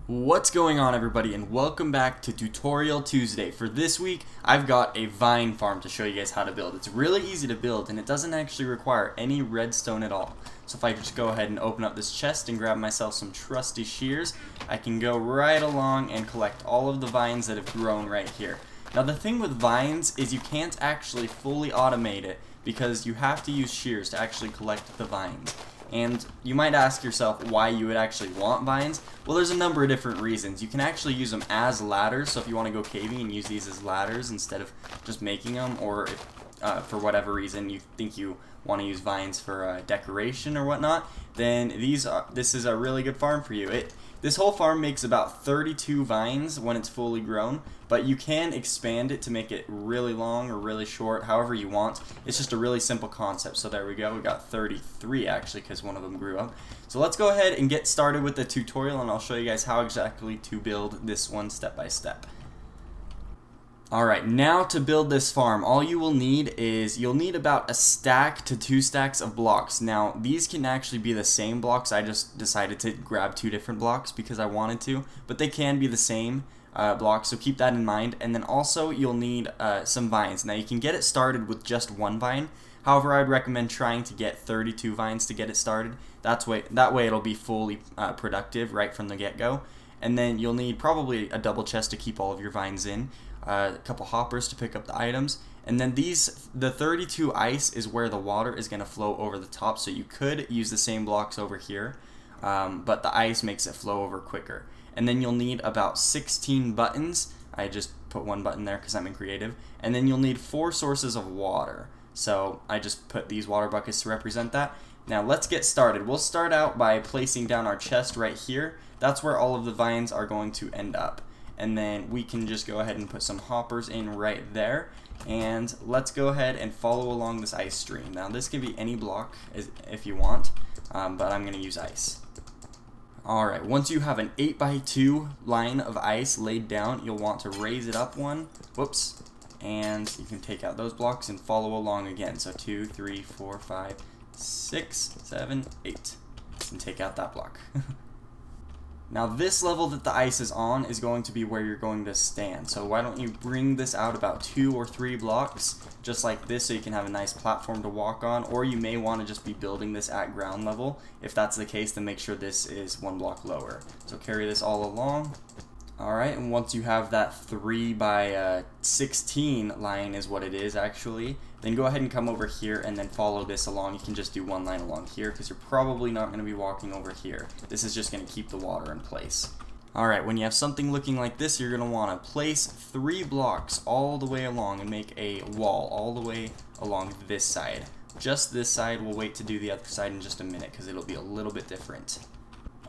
What's going on, everybody, and welcome back to Tutorial Tuesday. For this week, I've got a vine farm to show you guys how to build. It's really easy to build and it doesn't actually require any redstone at all. So if I just go ahead and open up this chest and grab myself some trusty shears, I can go right along and collect all of the vines that have grown right here. Now the thing with vines is you can't actually fully automate it because you have to use shears to actually collect the vines. And you might ask yourself why you would actually want vines. Well, there's a number of different reasons. You can actually use them as ladders, so if you want to go caving and use these as ladders instead of just making them, or if for whatever reason you think you want to use vines for decoration or whatnot, then this is a really good farm for you. This whole farm makes about 32 vines when it's fully grown, but you can expand it to make it really long or really short, however you want. It's just a really simple concept. So there we go, we got 33 actually because one of them grew up. So let's go ahead and get started with the tutorial and I'll show you guys how exactly to build this one step by step. Alright, now to build this farm, all you will need is, you'll need about a stack to 2 stacks of blocks. Now, these can actually be the same blocks. I just decided to grab 2 different blocks because I wanted to, but they can be the same blocks, so keep that in mind. And then also, you'll need some vines. Now, you can get it started with just 1 vine. However, I'd recommend trying to get 32 vines to get it started. That way it'll be fully productive right from the get-go. And then you'll need probably a double chest to keep all of your vines in. A couple hoppers to pick up the items, and then the 32 ice is where the water is going to flow over the top, so you could use the same blocks over here, but the ice makes it flow over quicker. And then you'll need about 16 buttons. I just put 1 button there because I'm in creative. And then you'll need 4 sources of water, so I just put these water buckets to represent that. Now let's get started. We'll start out by placing down our chest right here. That's where all of the vines are going to end up. And then we can just go ahead and put some hoppers in right there, and let's go ahead and follow along this ice stream. Now this can be any block if you want, but I'm going to use ice. Alright, once you have an 8x2 line of ice laid down, you'll want to raise it up 1, whoops, and you can take out those blocks and follow along again. So 2, 3, 4, 5, 6, 7, 8, and take out that block. Now this level that the ice is on is going to be where you're going to stand. So why don't you bring this out about 2 or 3 blocks, just like this, so you can have a nice platform to walk on, or you may want to just be building this at ground level. If that's the case, then make sure this is 1 block lower. So carry this all along. Alright, and once you have that 3x16 line is what it is actually, then go ahead and come over here and then follow this along. You can just do 1 line along here because you're probably not going to be walking over here. This is just going to keep the water in place. Alright, when you have something looking like this, you're going to want to place 3 blocks all the way along and make a wall all the way along this side. Just this side. We'll wait to do the other side in just a minute because it'll be a little bit different.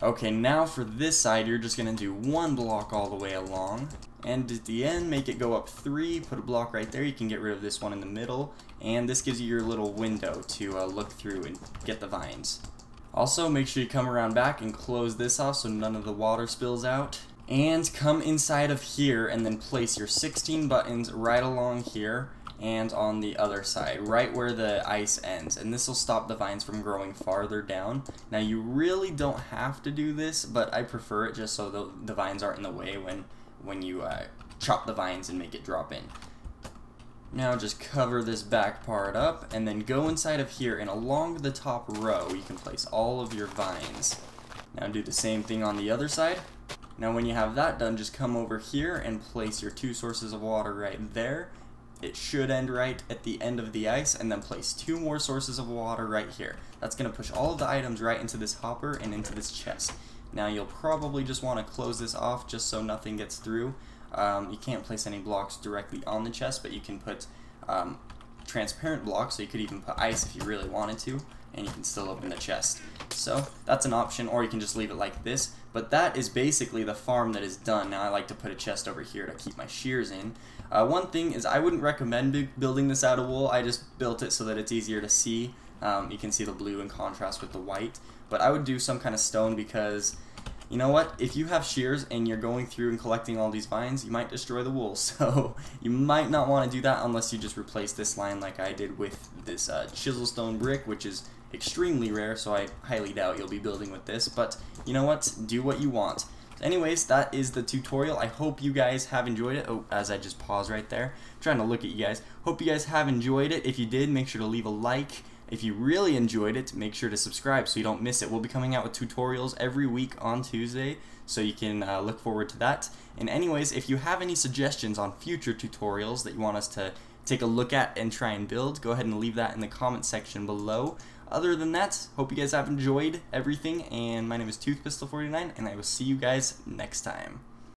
Okay, now for this side, you're just going to do 1 block all the way along, and at the end, make it go up 3, put a block right there. You can get rid of this one in the middle, and this gives you your little window to look through and get the vines. Also, make sure you come around back and close this off so none of the water spills out, and come inside of here and then place your 16 buttons right along here and on the other side, right where the ice ends, and this will stop the vines from growing farther down. Now you really don't have to do this, but I prefer it just so the vines aren't in the way when you chop the vines and make it drop in. Now just cover this back part up and then go inside of here, and along the top row you can place all of your vines. Now do the same thing on the other side. Now when you have that done, just come over here and place your 2 sources of water right there. It should end right at the end of the ice, and then place 2 more sources of water right here. That's going to push all of the items right into this hopper and into this chest. Now you'll probably just want to close this off just so nothing gets through. You can't place any blocks directly on the chest, but you can put transparent blocks, so you could even put ice if you really wanted to, and you can still open the chest. So that's an option, or you can just leave it like this. But that is basically the farm that is done. Now I like to put a chest over here to keep my shears in. One thing is, I wouldn't recommend building this out of wool. I just built it so that it's easier to see. You can see the blue in contrast with the white. But I would do some kind of stone because, you know what, if you have shears and you're going through and collecting all these vines, you might destroy the wool. So you might not want to do that unless you just replace this line like I did with this chisel stone brick, which is extremely rare, so I highly doubt you'll be building with this. But you know what, do what you want. Anyways, that is the tutorial. I hope you guys have enjoyed it. Oh, as I just paused right there, I'm trying to look at you guys. Hope you guys have enjoyed it. If you did, make sure to leave a like. If you really enjoyed it, make sure to subscribe so you don't miss it. We'll be coming out with tutorials every week on Tuesday, so you can look forward to that. And anyways, if you have any suggestions on future tutorials that you want us to take a look at and try and build, go ahead and leave that in the comment section below. Other than that, hope you guys have enjoyed everything, and my name is ToothPistol49, and I will see you guys next time.